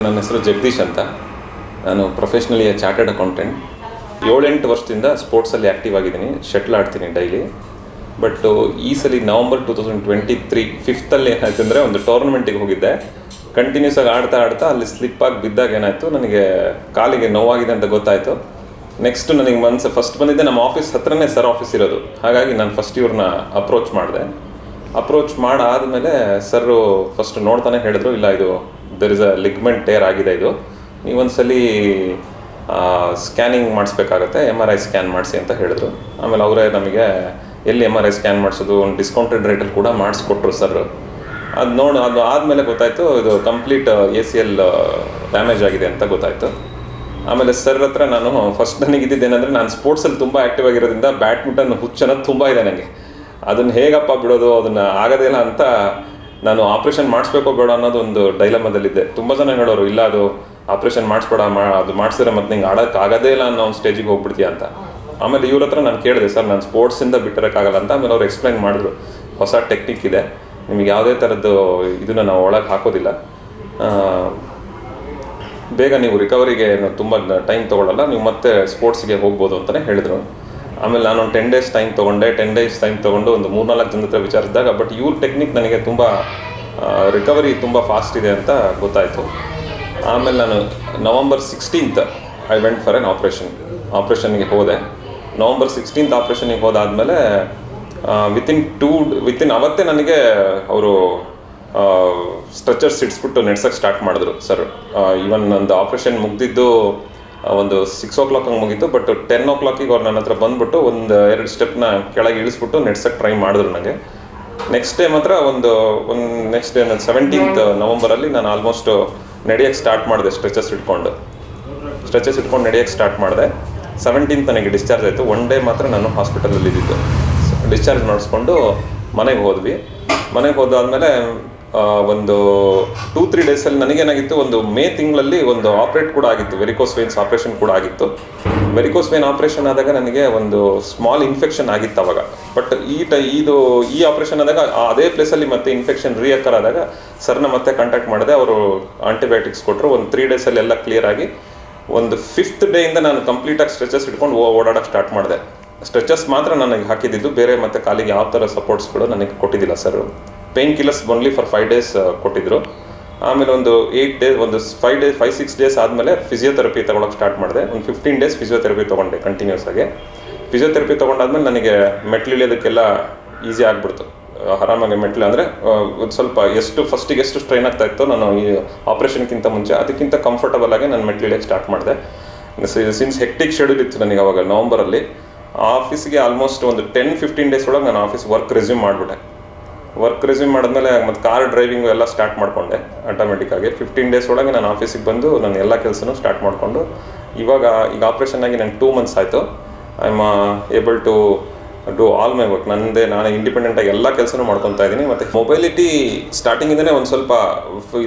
ನನ್ನ ಹೆಸರು ಜಗದೀಶ್ ಅಂತ. ನಾನು ಪ್ರೊಫೆಷ್ನಲಿ ಚಾರ್ಟರ್ಡ್ ಅಕೌಂಟೆಂಟ್. 7-8 ವರ್ಷದಿಂದ ಸ್ಪೋರ್ಟ್ಸಲ್ಲಿ ಆ್ಯಕ್ಟಿವ್ ಆಗಿದ್ದೀನಿ. ಶಟ್ಲ್ ಆಡ್ತೀನಿ ಡೈಲಿ. ಬಟ್ ಈ ಸಲ ನವಂಬರ್ 2023 5th ಏನಾಯ್ತು ಅಂದರೆ ಒಂದು ಟೂರ್ನಮೆಂಟಿಗೆ ಹೋಗಿದ್ದೆ. ಕಂಟಿನ್ಯೂಸ್ ಆಗಿ ಆಡ್ತಾ ಅಲ್ಲಿ ಸ್ಲಿಪ್ಪಾಗಿ ಬಿದ್ದಾಗ ಏನಾಯಿತು, ನನಗೆ ಕಾಲಿಗೆ ನೋವಾಗಿದೆ ಅಂತ ಗೊತ್ತಾಯಿತು. ನೆಕ್ಸ್ಟು ನನಗೆ ಫಸ್ಟ್ ಬಂದಿದ್ದೆ ನಮ್ಮ ಆಫೀಸ್ ಹತ್ರನೇ ಸರ್ ಆಫೀಸ್ ಇರೋದು. ಹಾಗಾಗಿ ನಾನು ಫಸ್ಟ್ ಇವ್ರನ್ನ ಅಪ್ರೋಚ್ ಮಾಡಾದಮೇಲೆ ಸರ್ ಫಸ್ಟ್ ನೋಡ್ತಾನೆ ಹೇಳಿದ್ರು, ಇಲ್ಲ ಇದು there is a ligament tear ಆಗಿದೆ, ಇದು ನೀವೊಂದ್ಸಲಿ ಸ್ಕ್ಯಾನಿಂಗ್ ಮಾಡಿಸ್ಬೇಕಾಗತ್ತೆ, MRI ಸ್ಕ್ಯಾನ್ ಮಾಡಿಸಿ ಅಂತ ಹೇಳಿದ್ರು. ಆಮೇಲೆ ಅವರೇ ನಮಗೆ ಎಲ್ಲಿ MRI ಸ್ಕ್ಯಾನ್ ಮಾಡಿಸೋದು, ಒಂದು ಡಿಸ್ಕೌಂಟೆಡ್ ರೇಟಲ್ಲಿ ಕೂಡ ಮಾಡಿಸ್ಕೊಟ್ರು ಸರ್. ಅದು ಆದಮೇಲೆ ಗೊತ್ತಾಯಿತು ಇದು ಕಂಪ್ಲೀಟ್ ACL ಡ್ಯಾಮೇಜ್ ಆಗಿದೆ ಅಂತ ಗೊತ್ತಾಯಿತು. ಆಮೇಲೆ ಸರ್ ಹತ್ರ ನಾನು ಫಸ್ಟ್ ನನಗೆ ಇದ್ದಿದ್ದೇನೆಂದರೆ, ನಾನು ಸ್ಪೋರ್ಟ್ಸಲ್ಲಿ ತುಂಬ ಆ್ಯಕ್ಟಿವ್ ಆಗಿರೋದ್ರಿಂದ ಬ್ಯಾಡ್ಮಿಂಟನ್ ಹುಚ್ಚನ್ನೋದು ತುಂಬ ಇದೆ ನನಗೆ. ಅದನ್ನು ಹೇಗಪ್ಪ ಬಿಡೋದು, ಅದನ್ನು ಆಗೋದೇ ಇಲ್ಲ ಅಂತ ನಾನು ಆಪ್ರೇಷನ್ ಮಾಡಿಸ್ಬೇಕೋ ಬೇಡ ಅನ್ನೋದು ಒಂದು ಡೈಲಮದಲ್ಲಿದ್ದೆ. ತುಂಬ ಜನ ಹೇಳೋರು, ಇಲ್ಲ ಅದು ಆಪ್ರೇಷನ್ ಮಾಡಿಸ್ಬೇಡ, ಅದು ಮಾಡಿಸಿದ್ರೆ ಮತ್ತೆ ನಿಂಗೆ ಆಗೋದೇ ಇಲ್ಲ ಅನ್ನೋ ಒಂದು ಸ್ಟೇಜಿಗೆ ಹೋಗ್ಬಿಡ್ತೀಯ ಅಂತ. ಆಮೇಲೆ ಇವ್ರ ಹತ್ರ ನಾನು ಕೇಳಿದೆ, ಸರ್ ನಾನು ಸ್ಪೋರ್ಟ್ಸಿಂದ ಬಿಟ್ಟಿರೋಕ್ಕಾಗಲ್ಲ ಅಂತ. ಆಮೇಲೆ ಅವ್ರು ಎಕ್ಸ್ಪ್ಲೈನ್ ಮಾಡಿದ್ರು, ಹೊಸ ಟೆಕ್ನಿಕ್ ಇದೆ, ನಿಮಗೆ ಯಾವುದೇ ಥರದ್ದು ಇದನ್ನು ನಾವು ಒಳಗೆ ಹಾಕೋದಿಲ್ಲ, ಬೇಗ ನೀವು ರಿಕವರಿಗೆ ತುಂಬ ಟೈಮ್ ತೊಗೊಳ್ಳಲ್ಲ, ನೀವು ಮತ್ತೆ ಸ್ಪೋರ್ಟ್ಸಿಗೆ ಹೋಗ್ಬೋದು ಅಂತಲೇ ಹೇಳಿದ್ರು. ಆಮೇಲೆ ನಾನು ಒಂದು 10 days ಟೈಮ್ ತೊಗೊಂಡೆ. 10 days ಟೈಮ್ ತೊಗೊಂಡು ಒಂದು 3-4 ಜನ ಹತ್ರ ವಿಚಾರಿಸಿದಾಗ, ಬಟ್ ಇವ್ರ ಟೆಕ್ನಿಕ್ ನನಗೆ ತುಂಬ ರಿಕವರಿ ತುಂಬ ಫಾಸ್ಟ್ ಇದೆ ಅಂತ ಗೊತ್ತಾಯಿತು. ಆಮೇಲೆ ನಾನು November 16th I went for an ಆಪ್ರೇಷನ್ಗೆ ಹೋದೆ. ನವಂಬರ್ 16th ಆಪ್ರೇಷನ್ಗೆ ಹೋದಾದಮೇಲೆ ವಿತಿನ್ ಅವತ್ತೇ ನನಗೆ ಅವರು ಸ್ಟ್ರೆಚರ್ಸ್ ಇಡಿಸ್ಬಿಟ್ಟು ನೆಡ್ಸೋಕ್ಕೆ ಸ್ಟಾರ್ಟ್ ಮಾಡಿದ್ರು ಸರ್. ಈವನ್ ನಂದು ಆಪ್ರೇಷನ್ ಮುಗಿದಿದ್ದು ಒಂದು 6 o'clock ಹಂಗೆ ಮುಗೀತು. ಬಟ್ 10 o'clock ಅವ್ರು ನನ್ನ ಹತ್ರ ಬಂದುಬಿಟ್ಟು ಒಂದು 2 ಸ್ಟೆಪ್ನ ಕೆಳಗೆ ಇಳಿಸ್ಬಿಟ್ಟು ನೆಡ್ಸೋಕ್ಕೆ ಟ್ರೈ ಮಾಡಿದ್ರು ನನಗೆ. ನೆಕ್ಸ್ಟ್ ಡೇ ಮಾತ್ರ ಒಂದು ನೆಕ್ಸ್ಟ್ ಡೇ 17th ನವಂಬರಲ್ಲಿ ನಾನು ಆಲ್ಮೋಸ್ಟ್ ನಡೆಯೋಕ್ಕೆ ಸ್ಟಾರ್ಟ್ ಮಾಡಿದೆ. ಸ್ಟ್ರೆಚಸ್ ಇಟ್ಕೊಂಡು ನಡೆಯೋಕ್ಕೆ ಸ್ಟಾರ್ಟ್ ಮಾಡಿದೆ. 17th ನನಗೆ ಡಿಸ್ಚಾರ್ಜ್ ಆಯಿತು. 1 day ಮಾತ್ರ ನಾನು ಹಾಸ್ಪಿಟಲಲ್ಲಿ ಇದ್ದಿದ್ದು. ಡಿಸ್ಚಾರ್ಜ್ ಮಾಡಿಸ್ಕೊಂಡು ಮನೆಗೆ ಹೋದಾದ್ಮೇಲೆ ಒಂದು 2-3 ಡೇಸಲ್ಲಿ ನನಗೇನಾಗಿತ್ತು, ಒಂದು ಮೇ ತಿಂಗಳಲ್ಲಿ ಒಂದು ಆಪ್ರೇಟ್ ಕೂಡ ಆಗಿತ್ತು, ವೆರಿಕೋಸ್ ವೇನ್ಸ್ ಆಪ್ರೇಷನ್ ಕೂಡ ಆಗಿತ್ತು. ವೆರಿಕೋಸ್ ವೇನ್ ಆಪ್ರೇಷನ್ ಆದಾಗ ನನಗೆ ಒಂದು ಸ್ಮಾಲ್ ಇನ್ಫೆಕ್ಷನ್ ಆಗಿತ್ತು ಅವಾಗ. ಬಟ್ ಈ ಆಪ್ರೇಷನ್ ಆದಾಗ ಅದೇ ಪ್ಲೇಸಲ್ಲಿ ಮತ್ತೆ ಇನ್ಫೆಕ್ಷನ್ ರಿಯಕರ್ ಆದಾಗ ಸರ್ನ ಮತ್ತೆ ಕಾಂಟ್ಯಾಕ್ಟ್ ಮಾಡಿದೆ. ಅವರು ಆಂಟಿಬಯೋಟಿಕ್ಸ್ ಕೊಟ್ಟರು. ಒಂದು 3 ಡೇಸಲ್ಲಿ ಎಲ್ಲ ಕ್ಲಿಯರ್ ಆಗಿ ಒಂದು 5th ಡೇಯಿಂದ ನಾನು ಕಂಪ್ಲೀಟಾಗಿ ಸ್ಟ್ರೆಚಸ್ ಇಟ್ಕೊಂಡು ಓಡಾಡೋಕ್ಕೆ ಸ್ಟಾರ್ಟ್ ಮಾಡಿದೆ. ಸ್ಟ್ರೆಚಸ್ ಮಾತ್ರ ನನಗೆ ಹಾಕಿದ್ದು, ಬೇರೆ ಮತ್ತು ಕಾಲಿಗೆ ಯಾವ ಥರ ಸಪೋರ್ಟ್ಸ್ಗಳು ನನಗೆ ಕೊಟ್ಟಿದ್ದಿಲ್ಲ sir. Pain killers only for 5 days ಕೊಟ್ಟಿದ್ದರು. ಆಮೇಲೆ ಒಂದು 8 days, ಒಂದು 5-6 days ಆದಮೇಲೆ ಫಿಸಿಯೋಥೆರಪಿ ತೊಗೊಳಕ್ಕೆ ಸ್ಟಾರ್ಟ್ ಮಾಡಿದೆ. ಒಂದು 15 days ಫಿಸಿಯೋಥೆರಪಿ ತೊಗೊಂಡೆ ಕಂಟಿನ್ಯೂಸ್ ಆಗಿ. ಫಿಸಿಯೋಥೆರಪಿ ತೊಗೊಂಡಾದ್ಮೇಲೆ ನನಗೆ ಮೆಟ್ಲು ಇಳಿಯೋದಕ್ಕೆಲ್ಲ ಈಸಿ ಆಗಿಬಿಡ್ತು. ಆರಾಮಾಗಿ ಮೆಟ್ಲು ಅಂದರೆ ಒಂದು ಸ್ವಲ್ಪ ಫಸ್ಟಿಗೆ ಎಷ್ಟು ಸ್ಟ್ರೈನ್ ಆಗ್ತಾ ಇತ್ತು ನಾನು ಈ ಆಪ್ರೇಷನ್ಗಿಂತ ಮುಂಚೆ, ಅದಕ್ಕಿಂತ ಕಂಫರ್ಟಬಲ್ ಆಗಿ ನಾನು ಮೆಟ್ಲು ಇಳಿಯೋಕ್ಕೆ ಸ್ಟಾರ್ಟ್ ಮಾಡಿದೆ. ಸಿನ್ಸ್ ಹೆಕ್ಟಿಕ್ ಶೆಡ್ಯೂಲ್ ಇತ್ತು ನನಗೆ ಅವಾಗ ನವಂಬರಲ್ಲಿ. ಆಫೀಸಿಗೆ ಆಲ್ಮೋಸ್ಟ್ ಒಂದು 10-15 days ಒಳಗೆ ನಾನು ಆಫೀಸ್ ವರ್ಕ್ ರೆಸ್ಯೂಮ್ ಮಾಡಿಬಿಟ್ಟೆ. ವರ್ಕ್ ರೆಸ್ಯೂಮ್ ಮಾಡಿದ್ಮೇಲೆ ಮತ್ತು ಕಾರ್ ಡ್ರೈವಿಂಗು ಎಲ್ಲ ಸ್ಟಾರ್ಟ್ ಮಾಡಿಕೊಂಡೆ ಆಟೋಮೆಟಿಕ್ಕಾಗಿ. 15 days ಒಳಗೆ ನಾನು ಆಫೀಸಿಗೆ ಬಂದು ನಾನು ಎಲ್ಲ ಕೆಲಸನೂ ಸ್ಟಾರ್ಟ್ ಮಾಡಿಕೊಂಡು ಈಗ ಆಪ್ರೇಷನ್ ಆಗಿ ನಂಗೆ 2 months ಆಯಿತು. I am able to do all my work. ನಾನು ಇಂಡಿಪೆಂಡೆಂಟಾಗಿ ಎಲ್ಲ ಕೆಲಸನೂ ಮಾಡ್ಕೊತಾ ಇದ್ದೀನಿ. ಮತ್ತು ಮೊಬೈಲಿಟಿ ಸ್ಟಾರ್ಟಿಂಗಿಂದನೇ ಒಂದು ಸ್ವಲ್ಪ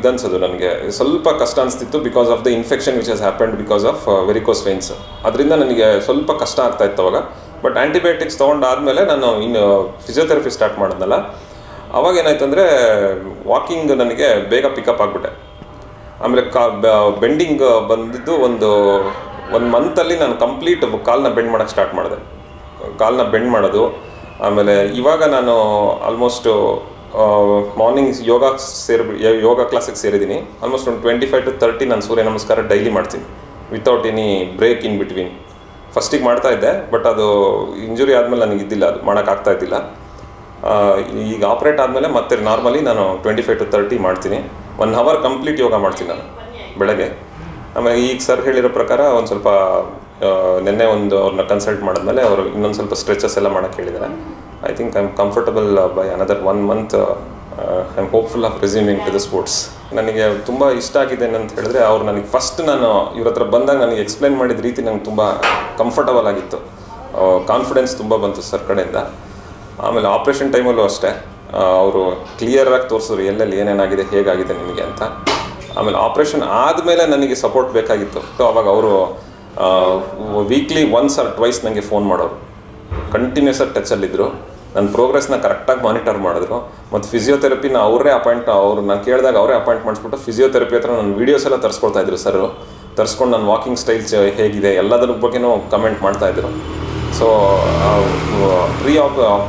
ಇದನ್ಸೋದು, ನನಗೆ ಸ್ವಲ್ಪ ಕಷ್ಟ ಅನಿಸ್ತಿತ್ತು because of the infection which has happened because of varicose veins. ಅದರಿಂದ ನನಗೆ ಸ್ವಲ್ಪ ಕಷ್ಟ ಆಗ್ತಾ ಇತ್ತು ಅವಾಗ. ಬಟ್ ಆ್ಯಂಟಿಬಯೋಟಿಕ್ಸ್ ತೊಗೊಂಡಾದಮೇಲೆ ನಾನು ಇನ್ನು ಫಿಸಿಯೋಥೆರಪಿ ಸ್ಟಾರ್ಟ್ ಮಾಡಿದ್ನಲ್ಲ, ಅವಾಗ ಏನಾಯ್ತು ಅಂದರೆ ವಾಕಿಂಗ್ ನನಗೆ ಬೇಗ ಪಿಕಪ್ ಆಗಿಬಿಟ್ಟೆ. ಆಮೇಲೆ ಬೆಂಡಿಂಗ್ ಬಂದಿದ್ದು ಒಂದು ಮಂತಲ್ಲಿ ನಾನು ಕಂಪ್ಲೀಟ್ ಕಾಲನ್ನ ಬೆಂಡ್ ಮಾಡೋಕ್ಕೆ ಸ್ಟಾರ್ಟ್ ಮಾಡಿದೆ. ಕಾಲನ್ನ ಬೆಂಡ್ ಮಾಡೋದು. ಆಮೇಲೆ ಇವಾಗ ನಾನು ಆಲ್ಮೋಸ್ಟ್ ಮಾರ್ನಿಂಗ್ ಯೋಗ ಕ್ಲಾಸಿಗೆ ಸೇರಿದ್ದೀನಿ. ಆಲ್ಮೋಸ್ಟ್ ಒಂದು 25-30 ನಾನು ಸೂರ್ಯ ನಮಸ್ಕಾರ ಡೈಲಿ ಮಾಡ್ತೀನಿ, without any break in between. ಫಸ್ಟಿಗೆ ಮಾಡ್ತಾಯಿದ್ದೆ, ಬಟ್ ಅದು ಇಂಜುರಿ ಆದಮೇಲೆ ನನಗೆ ಇದ್ದಿಲ್ಲ, ಅದು ಮಾಡೋಕ್ಕಾಗ್ತಾ ಇದ್ದಿಲ್ಲ. ಈಗ ಆಪ್ರೇಟ್ ಆದಮೇಲೆ ಮತ್ತೆ ನಾರ್ಮಲಿ ನಾನು 25-30 ಮಾಡ್ತೀನಿ. 1 hour ಕಂಪ್ಲೀಟ್ ಯೋಗ ಮಾಡ್ತೀನಿ ನಾನು ಬೆಳಗ್ಗೆ. ಆಮೇಲೆ ಈಗ ಸರ್ ಹೇಳಿರೋ ಪ್ರಕಾರ ಒಂದು ಸ್ವಲ್ಪ ನಿನ್ನೆ ಅವ್ರನ್ನ ಕನ್ಸಲ್ಟ್ ಮಾಡಿದ್ಮೇಲೆ ಅವರು ಇನ್ನೊಂದು ಸ್ವಲ್ಪ ಸ್ಟ್ರೆಚಸ್ ಎಲ್ಲ ಮಾಡೋಕ್ಕೆ ಹೇಳಿದ್ದಾರೆ. I think I am comfortable by another 1 month. I am hopeful of resuming to the sports. ನನಗೆ ತುಂಬ ಇಷ್ಟ ಆಗಿದೆ ಅಂತ ಹೇಳಿದ್ರೆ, ಅವ್ರು ನನಗೆ ಫಸ್ಟ್ ನಾನು ಇವ್ರ ಹತ್ರ ಬಂದಾಗ ನನಗೆ ಎಕ್ಸ್ಪ್ಲೈನ್ ಮಾಡಿದ ರೀತಿ ನಂಗೆ ತುಂಬ ಕಂಫರ್ಟಬಲ್ ಆಗಿತ್ತು. ಕಾನ್ಫಿಡೆನ್ಸ್ ತುಂಬ ಬಂತು ಸರ್ ಕಡೆಯಿಂದ. ಆಮೇಲೆ ಆಪ್ರೇಷನ್ ಟೈಮಲ್ಲೂ ಅಷ್ಟೇ ಅವರು ಕ್ಲಿಯರಾಗಿ ತೋರಿಸಿದ್ರು ಎಲ್ಲೆಲ್ಲಿ ಏನೇನಾಗಿದೆ, ಹೇಗಾಗಿದೆ ನಿಮಗೆ ಅಂತ. ಆಮೇಲೆ ಆಪ್ರೇಷನ್ ಆದಮೇಲೆ ನನಗೆ ಸಪೋರ್ಟ್ ಬೇಕಾಗಿತ್ತು. ಅವಾಗ ಅವರು ವೀಕ್ಲಿ 1 or 2 ನನಗೆ ಫೋನ್ ಮಾಡೋರು, ಕಂಟಿನ್ಯೂಸ್ ಆಗಿ ಟಚಲ್ಲಿದ್ದರು. ನನ್ನ ಪ್ರೋಗ್ರೆಸ್ನ ಕರೆಕ್ಟಾಗಿ ಮಾನಿಟರ್ ಮಾಡಿದ್ರು. ಮತ್ತು ಫಿಸಿಯೋಥೆರಪಿನ ನಾನು ಕೇಳಿದಾಗ ಅವರೇ ಅಪಾಯಿಂಟ್ ಮಾಡಿಸ್ಬಿಟ್ಟು ಫಿಸಿಯೋಥೆರಪಿ ಹತ್ರ ನನ್ನ ವೀಡಿಯೋಸ್ ಎಲ್ಲ ತರಿಸ್ಕೊಳ್ತಾ ಇದ್ರು ಸರ್. ತರಿಸ್ಕೊಂಡು ನನ್ನ ವಾಕಿಂಗ್ ಸ್ಟೈಲ್ಸ್ ಹೇಗಿದೆ ಎಲ್ಲದರ ಬಗ್ಗೆನೂ ಕಮೆಂಟ್ ಮಾಡ್ತಾಯಿದ್ರು. So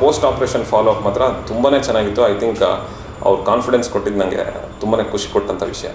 post operation follow up ಮಾತ್ರ ತುಂಬಾ ಚೆನ್ನಾಗಿತ್ತು. ಐ ಥಿಂಕ್ ಅವ್ರು ಕಾನ್ಫಿಡೆನ್ಸ್ ಕೊಟ್ಟಿದ್ದು ನನಗೆ ತುಂಬಾ ಖುಷಿ ಕೊಟ್ಟಂಥ ವಿಷಯ.